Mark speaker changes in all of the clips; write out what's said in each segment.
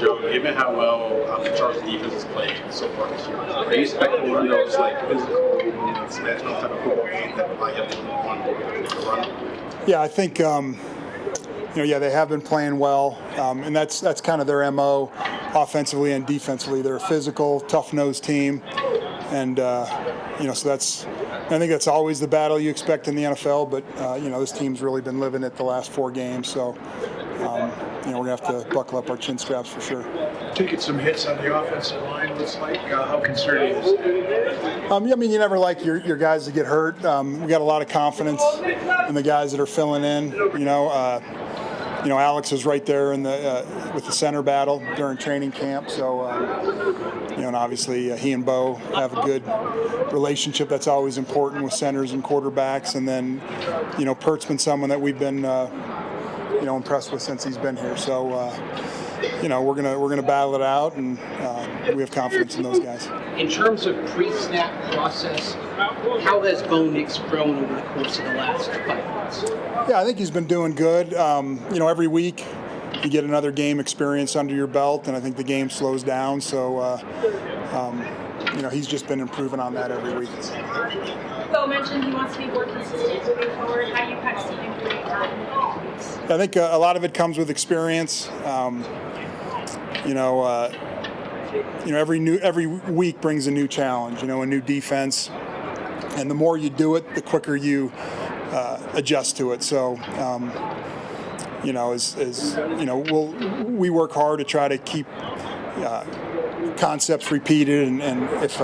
Speaker 1: Joe, given how well the Chargers defense has played so far this year, are you expecting one of those physical, international type of football games that rely heavily on the run?
Speaker 2: Yeah, I think they have been playing well, and that's kind of their MO, offensively and defensively. They're a physical, tough-nosed team, and I think that's always the battle you expect in the NFL. But this team's really been living it the last 4 games, so we're gonna have to buckle up our chin straps for sure.
Speaker 3: Taking some hits on the offensive line, looks like. How concerning is that?
Speaker 2: You never like your guys to get hurt. We got a lot of confidence in the guys that are filling in. Alex is right there in with the center battle during training camp. So, and obviously he and Bo have a good relationship. That's always important with centers and quarterbacks. And then, Pert's been someone that we've been, impressed with since he's been here. So, we're gonna battle it out, and we have confidence in those guys.
Speaker 4: In terms of pre-snap process, how has Bo Nix grown over the course of the last 5 months?
Speaker 2: Yeah, I think he's been doing good. Every week you get another game experience under your belt, and I think the game slows down. So, he's just been improving on that every week.
Speaker 5: Bo mentioned he wants to be more consistent moving forward. How do you kind of see him doing that?
Speaker 2: I think a lot of it comes with experience. Every week brings a new challenge. A new defense, and the more you do it, the quicker you adjust to it. So, we work hard to try to keep concepts repeated, and if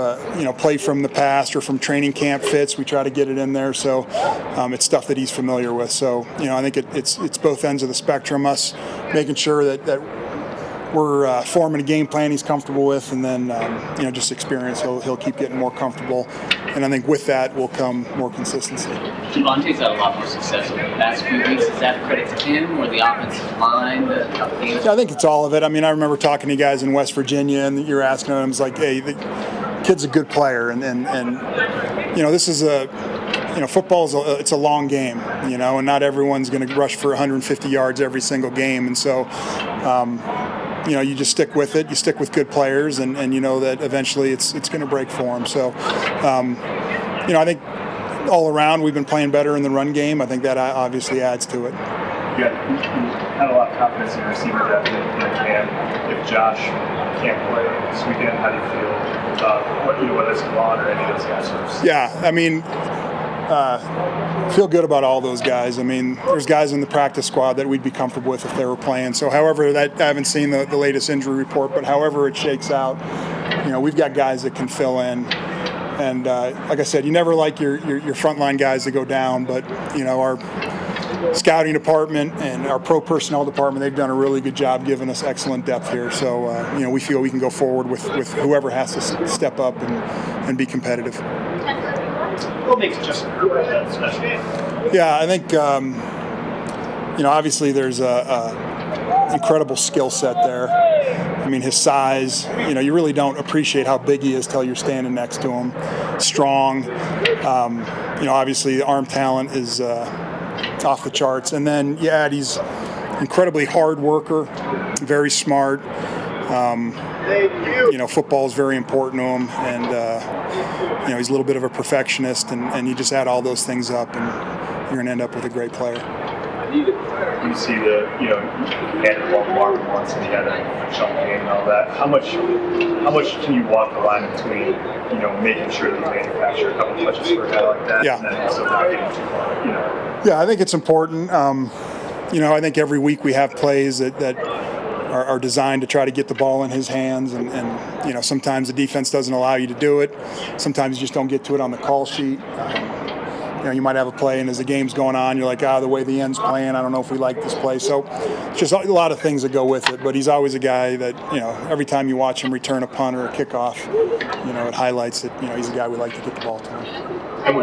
Speaker 2: play from the past or from training camp fits, we try to get it in there. So it's stuff that he's familiar with. So I think it's both ends of the spectrum. Us making sure that we're forming a game plan he's comfortable with, and then just experience. He'll keep getting more comfortable, and I think with that will come more consistency.
Speaker 6: Javonte's had a lot more success over the past few weeks. Is that a credit to him or the offensive line?
Speaker 2: Yeah, I think it's all of it. I remember talking to guys in West Virginia, and you're asking them, it's like, hey, the kid's a good player, and this is football it's a long game, and not everyone's going to rush for 150 yards every single game, and so. You just stick with it. You stick with good players, and you know that eventually it's going to break for them. So, I think all around we've been playing better in the run game. I think that obviously adds to it.
Speaker 7: You had a lot of confidence in your receiver depth in camp. If Josh can't play this weekend, how do you feel about whether it's Vaughn or any of those guys?
Speaker 2: Yeah, feel good about all those guys. There's guys in the practice squad that we'd be comfortable with if they were playing. So however, I haven't seen the latest injury report, but however it shakes out, we've got guys that can fill in. And like I said, you never like your frontline guys to go down, but, our scouting department and our pro personnel department, they've done a really good job giving us excellent depth here. So, we feel we can go forward with whoever has to step up and be competitive.
Speaker 7: What makes Justin Herbert special?
Speaker 2: Yeah, I think obviously there's a incredible skill set there. His size. You really don't appreciate how big he is till you're standing next to him. Strong. Obviously the arm talent is off the charts. And then he's incredibly hard worker, very smart. Football is very important to him, and he's a little bit of a perfectionist, and you just add all those things up, and you're going to end up with a great player.
Speaker 7: You see you handed Lombardi once, and he had a chunk game and all that. How much can you walk the line between, making sure that you manufacture a couple touches for a guy like that, and then also not getting too far,
Speaker 2: Yeah, I think it's important. I think every week we have plays that are designed to try to get the ball in his hands, and sometimes the defense doesn't allow you to do it. Sometimes you just don't get to it on the call sheet. You might have a play, and as the game's going on, you're like, the way the end's playing, I don't know if we like this play. So it's just a lot of things that go with it. But he's always a guy that, every time you watch him return a punt or a kickoff, it highlights that, he's a guy we like to get the ball to him.
Speaker 7: And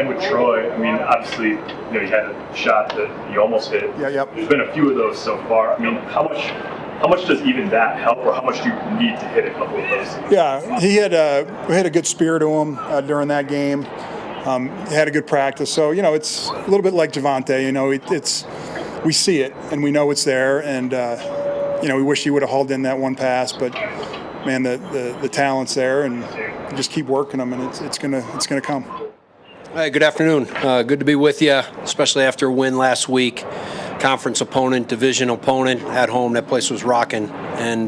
Speaker 7: with Troy, obviously, you had a shot that you almost hit.
Speaker 2: Yeah, yep.
Speaker 7: There's been a few of those so far. How much does even that help, or how much do you need to hit a couple of those?
Speaker 2: Yeah, we had a good spear to him during that game. He had a good practice. So, it's a little bit like Javonte. We see it, and we know it's there, and we wish he would have hauled in that one pass, but man, the talent's there, and just keep working them, and it's gonna come.
Speaker 8: Hey, good afternoon. Good to be with you, especially after a win last week. Conference opponent, division opponent at home. That place was rocking and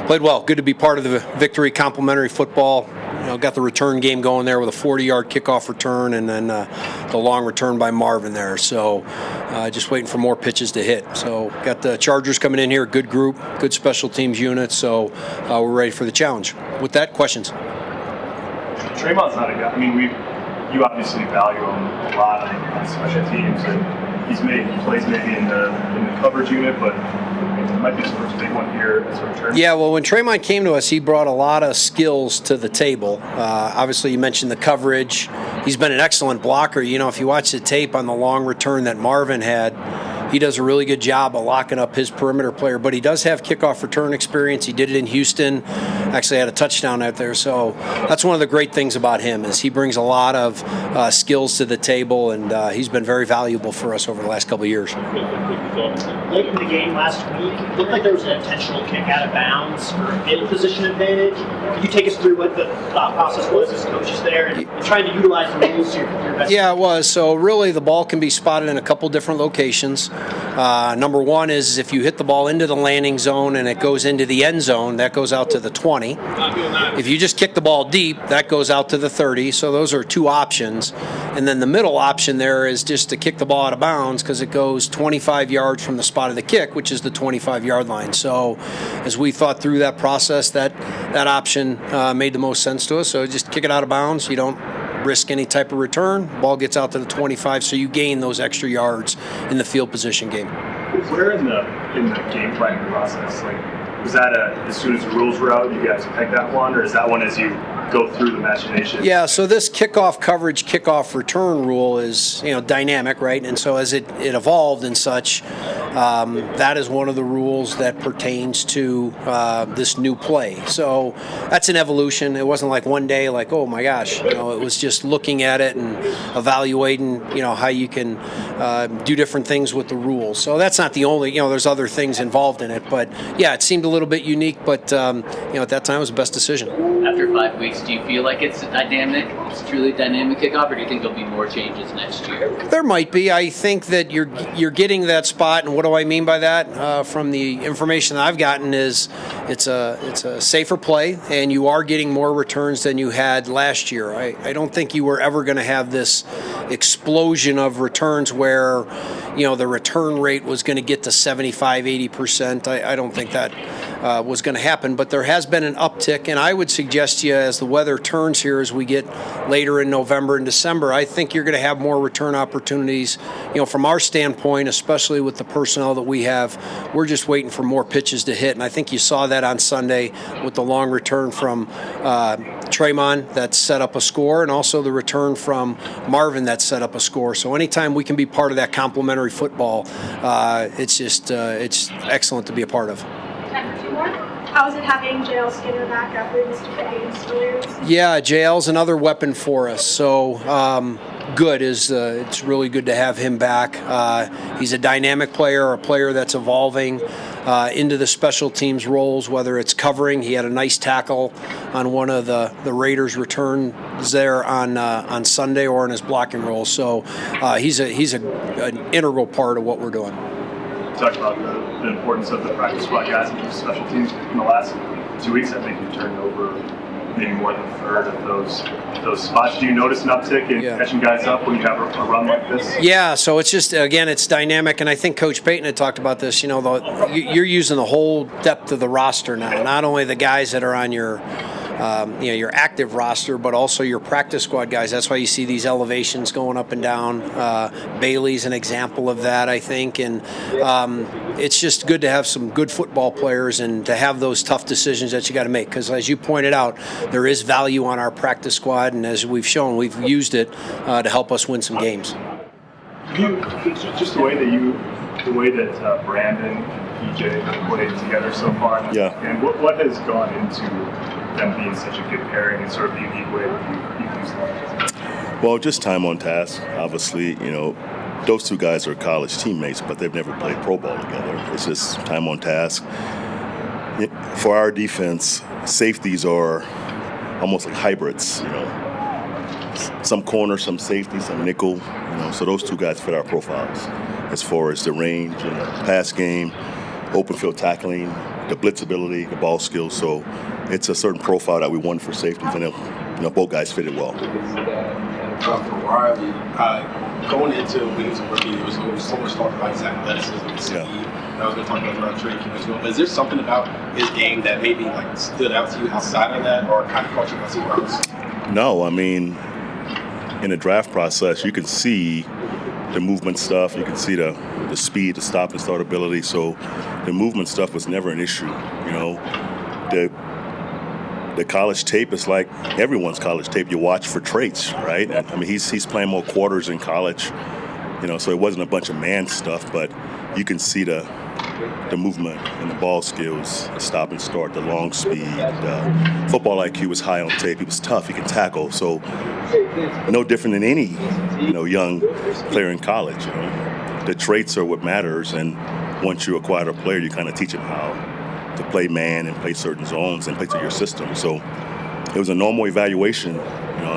Speaker 8: played well. Good to be part of the victory. Complimentary football. Got the return game going there with a 40-yard kickoff return and then the long return by Marvin there. So just waiting for more pitches to hit. So got the Chargers coming in here, good group, good special teams unit. So we're ready for the challenge. With that, questions?
Speaker 7: Trayvon's not a guy. I mean, you obviously value him a lot on special teams, and he's made plays maybe in the coverage unit, but it might be his first big one here as a return.
Speaker 8: Yeah, well, when Traymon came to us, he brought a lot of skills to the table. Obviously, you mentioned the coverage. He's been an excellent blocker. If you watch the tape on the long return that Marvin had, he does a really good job of locking up his perimeter player, but he does have kickoff return experience. He did it in Houston, actually had a touchdown out there. So that's one of the great things about him is he brings a lot of skills to the table, and he's been very valuable for us over the last couple of years.
Speaker 9: Late in the game last week, it looked like there was an intentional kick out of bounds for a field position advantage. Could you take us through what the thought process was as coaches there and trying to utilize the rules to your best?
Speaker 8: Yeah, it was. So really the ball can be spotted in a couple different locations. Number one is if you hit the ball into the landing zone and it goes into the end zone, that goes out to the 20. If you just kick the ball deep, that goes out to the 30. So those are two options. And then the middle option there is just to kick the ball out of bounds because it goes 25 yards from the spot of the kick, which is the 25-yard line. So as we thought through that process, that option made the most sense to us. So just kick it out of bounds. You don't risk any type of return. Ball gets out to the 25, so you gain those extra yards in the field position game.
Speaker 7: Where in the game planning process, was that as soon as the rules were out, you guys pegged that one, or is that one as you go through the machination?
Speaker 8: Yeah, so this kickoff coverage, kickoff return rule is dynamic, right? And so as it evolved and such, that is one of the rules that pertains to this new play. So that's an evolution. It wasn't like one day, like, oh my gosh, it was just looking at it and evaluating, how you can do different things with the rules. So that's not the only, there's other things involved in it, but yeah, it seemed a little bit unique, but at that time it was the best decision.
Speaker 6: After 5 weeks, do you feel like it's dynamic? It's truly dynamic kickoff, or do you think there'll be more changes next year?
Speaker 8: There might be. I think that you're getting that spot, and what do I mean by that? From the information that I've gotten is it's a safer play, and you are getting more returns than you had last year. I don't think you were ever going to have this explosion of returns where the return rate was going to get to 75-80%. I don't think that was going to happen, but there has been an uptick, and I would suggest to you as the weather turns here as we get later in November and December, I think you're going to have more return opportunities. From our standpoint, especially with the personnel that we have, we're just waiting for more pitches to hit, and I think you saw that on Sunday with the long return from Traymon that set up a score, and also the return from Marvin that set up a score. So anytime we can be part of that complementary football, it's excellent to be a part of.
Speaker 5: Time for two more. How is it having JL Skinner back after his 2 games earlier?
Speaker 8: Yeah, JL's another weapon for us. So good it's really good to have him back. He's a dynamic player, a player that's evolving into the special teams roles, whether it's covering. He had a nice tackle on one of the Raiders' returns there on Sunday, or in his blocking role. So he's an integral part of what we're doing.
Speaker 7: Talked about the importance of the practice squad guys and special teams in the last 2 weeks. I think you turned over maybe more than a third of those spots. Do you notice an uptick in catching guys up when you have a run like this?
Speaker 8: Yeah, so it's just, again, it's dynamic, and I think Coach Payton had talked about this. You're using the whole depth of the roster now, not only the guys that are on your active roster, but also your practice squad guys. That's why you see these elevations going up and down. Bailey's an example of that, I think, and it's just good to have some good football players and to have those tough decisions that you got to make, because as you pointed out, there is value on our practice squad, and as we've shown, we've used it to help us win some games.
Speaker 7: Just the way that Brandon and PJ put it together so far, and what has gone into them being such a good pairing and sort of the unique way that you've used them?
Speaker 10: Well, just time on task. Obviously, those two guys are college teammates, but they've never played pro ball together. It's just time on task. For our defense, safeties are almost like hybrids, some corner, some safety, some nickel, so those two guys fit our profiles as far as the range and the pass game, open field tackling, the blitz ability, the ball skills. So it's a certain profile that we want for safeties, and both guys fit it well.
Speaker 1: For Riley, going into when he was a rookie, there was so much talk about his athleticism, his speed. I was going to talk about trade as well. But is there something about his game that maybe stood out to you outside of that, or kind of caught you by surprise?
Speaker 10: No, I mean, in the draft process, you can see the movement stuff. You can see the speed, the stop and start ability. So the movement stuff was never an issue. The college tape is like everyone's college tape. You watch for traits, right? I mean, he's playing more quarters in college, so it wasn't a bunch of man stuff, but you can see the movement and the ball skills, the stop and start, the long speed. Football IQ was high on tape. He was tough. He could tackle. So no different than any, young player in college. The traits are what matters, and once you acquire a player, you kind of teach him how to play man and play certain zones and play to your system. So it was a normal evaluation.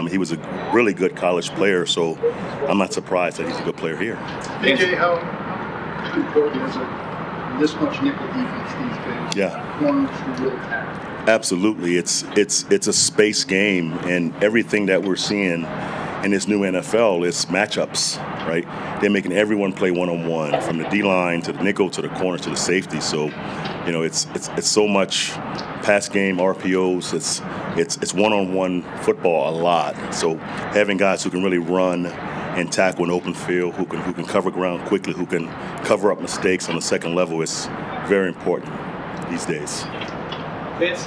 Speaker 10: He was a really good college player, so I'm not surprised that he's a good player here.
Speaker 3: AJ, how important is it this much nickel defense these days?
Speaker 10: Yeah.
Speaker 3: Corners who really tackle.
Speaker 10: Absolutely. It's a space game, and everything that we're seeing in this new NFL is matchups, right? They're making everyone play one-on-one, from the D-line to the nickel to the corner to the safety. So, it's so much pass game, RPOs. It's one-on-one football a lot. So having guys who can really run and tackle an open field, who can cover ground quickly, who can cover up mistakes on the second level is very important these days.
Speaker 9: Vance,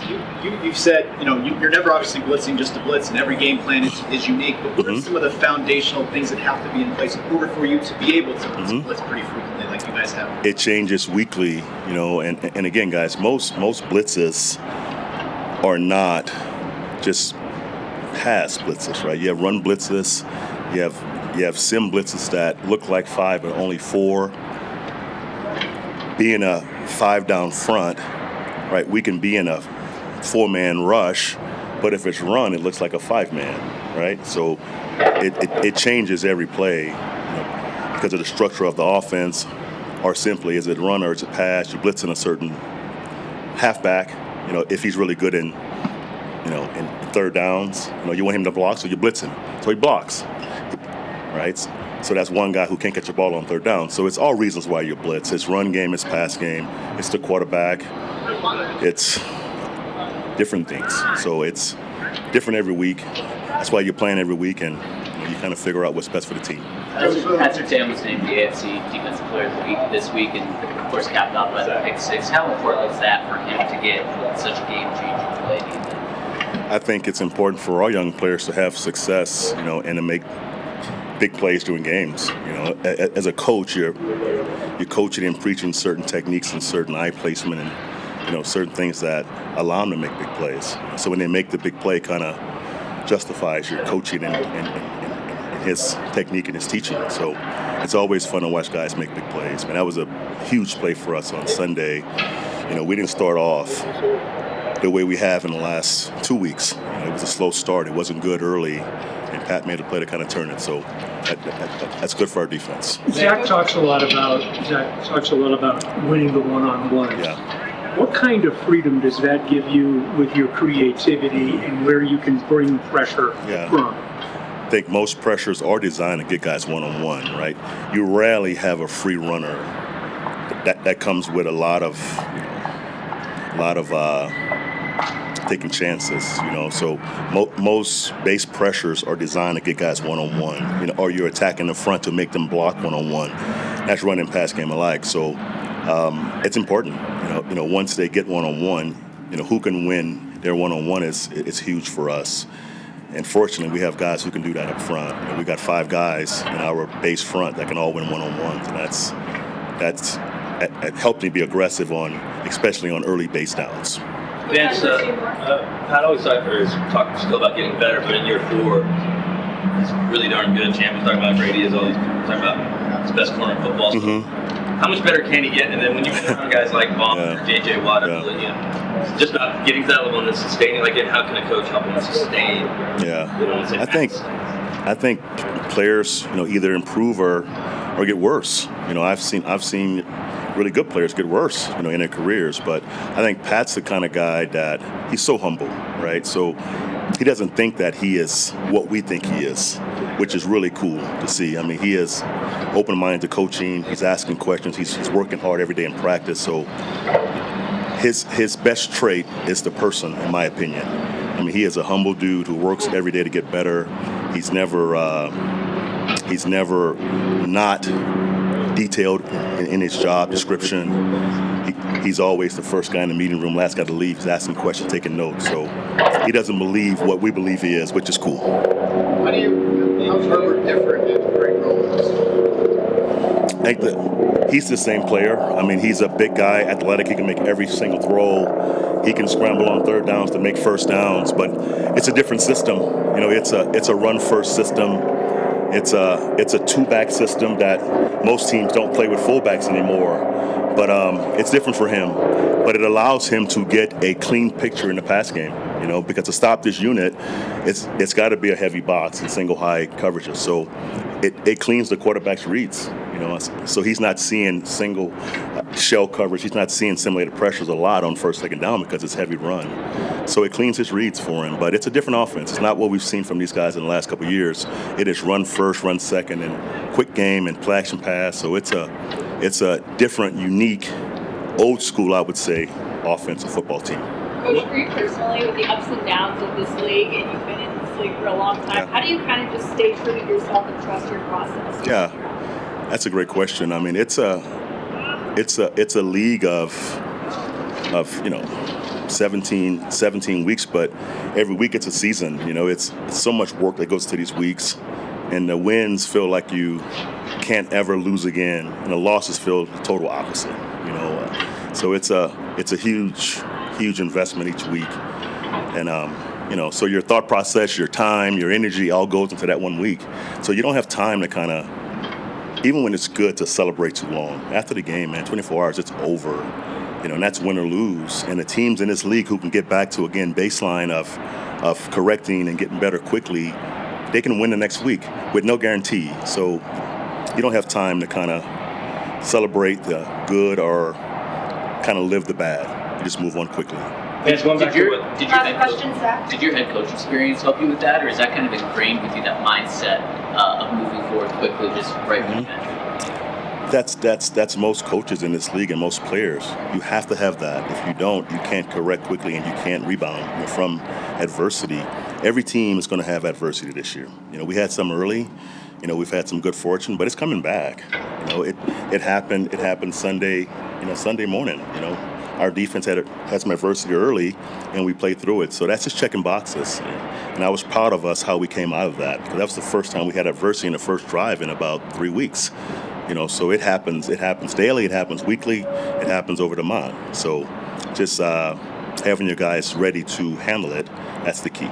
Speaker 9: you've said, you're never obviously blitzing just to blitz, and every game plan is unique, but what are some of the foundational things that have to be in place in order for you to be able to blitz pretty frequently like you guys have?
Speaker 10: It changes weekly, and again, guys, most blitzes are not just pass blitzes, right? You have run blitzes, you have sim blitzes that look like 5 but only 4. Being a 5 down front, right, we can be in a 4-man rush, but if it's run, it looks like a 5-man, right? So it changes every play because of the structure of the offense, or simply is it run or is it pass? You blitz in a certain halfback, if he's really good in third downs, you want him to block, so you blitz him, so he blocks, right? So that's one guy who can't catch a ball on third down. So it's all reasons why you blitz. It's run game, it's pass game, it's the quarterback. It's different things. So it's different every week. That's why you're playing every week, and you kind of figure out what's best for the team.
Speaker 6: Patrick Tam was named the AFC Defensive Player of the Week this week, and of course capped off by the pick 6. How important is that for him to get such a game-changing play?
Speaker 10: I think it's important for all young players to have success, and to make big plays during games. As a coach, you're coaching and preaching certain techniques and certain eye placement and certain things that allow them to make big plays. So when they make the big play, kind of justifies your coaching and his technique and his teaching. So it's always fun to watch guys make big plays. Man, that was a huge play for us on Sunday. We didn't start off the way we have in the last 2 weeks. It was a slow start. It wasn't good early, and Pat made a play to kind of turn it. So that's good for our defense.
Speaker 11: Zach talks a lot about winning the one-on-one.
Speaker 10: Yeah.
Speaker 11: What kind of freedom does that give you with your creativity and where you can bring pressure from?
Speaker 10: I think most pressures are designed to get guys one-on-one, right? You rarely have a free runner. That comes with a lot of taking chances, So most base pressures are designed to get guys one-on-one, or you're attacking the front to make them block one-on-one. That's running pass game alike. So it's important, once they get one-on-one, who can win their one-on-one is huge for us. And fortunately, we have guys who can do that up front. We got 5 guys in our base front that can all win one-on-ones, and it helped me be aggressive especially on early base downs.
Speaker 12: Vance, Pat always talk still about getting better, but in year 4, he's really darn good. Champions talking about Brady, as all these people talking about. the best corner in football. So how much better can he get? And then when you get around guys like Vaughn or J.J. Watt, just not getting to that level and then sustaining, like, how can a coach help him sustain?
Speaker 10: I think players, either improve or get worse. I've seen really good players get worse, in their careers. But I think Pat's the kind of guy that he's so humble, right? So he doesn't think that he is what we think he is, which is really cool to see. I mean, he is open-minded to coaching. He's asking questions. He's working hard every day in practice. So his best trait is the person, in my opinion. I mean, he is a humble dude who works every day to get better. He's never not detailed in his job description. He's always the first guy in the meeting room, last guy to leave. He's asking questions, taking notes. So he doesn't believe what we believe he is, which is cool.
Speaker 4: How's Herbert different in great roles?
Speaker 10: I think he's the same player. I mean, he's a big guy, athletic. He can make every single throw. He can scramble on third downs to make first downs. But it's a different system. It's a run-first system. It's a two-back system that most teams don't play with fullbacks anymore. But it's different for him. But it allows him to get a clean picture in the pass game, because to stop this unit, it's got to be a heavy box and single high coverages. So it cleans the quarterback's reads, So he's not seeing single shell coverage. He's not seeing simulated pressures a lot on first, second down because it's heavy run. So it cleans his reads for him. But it's a different offense. It's not what we've seen from these guys in the last couple of years. It is run first, run second, and quick game and play action pass. So it's a different, unique, old school, I would say, offensive football team.
Speaker 5: Coach, for you personally, with the ups and downs of this league, and you've been in this league for a long time, how do you kind of just stay true to yourself and trust your process?
Speaker 10: Yeah, that's a great question. I mean, it's a league of 17 weeks, but every week it's a season. It's so much work that goes to these weeks, and the wins feel like you can't ever lose again, and the losses feel the total opposite. So it's a huge investment each week, and so your thought process, your time, your energy all goes into that 1 week. So you don't have time to kind of, even when it's good, to celebrate too long. After the game, man, 24 hours, it's over. And that's win or lose. And the teams in this league who can get back to, again, baseline of correcting and getting better quickly, they can win the next week with no guarantee. So you don't have time to kind of celebrate the good or kind of live the bad. You just move on quickly.
Speaker 6: Did your head coach experience help you with that, or is that kind of ingrained with you, that mindset of moving forward quickly, just right when you enter?
Speaker 10: That's most coaches in this league and most players. You have to have that. If you don't, you can't correct quickly and you can't rebound from adversity. Every team is going to have adversity this year. We had some early. We've had some good fortune, but it's coming back. It happened Sunday. Sunday morning. Our defense had some adversity early, and we played through it. So that's just checking boxes. And I was proud of us how we came out of that, because that was the first time we had adversity in the first drive in about 3 weeks. So it happens daily, it happens weekly, it happens over the month. So just having your guys ready to handle it, that's the key.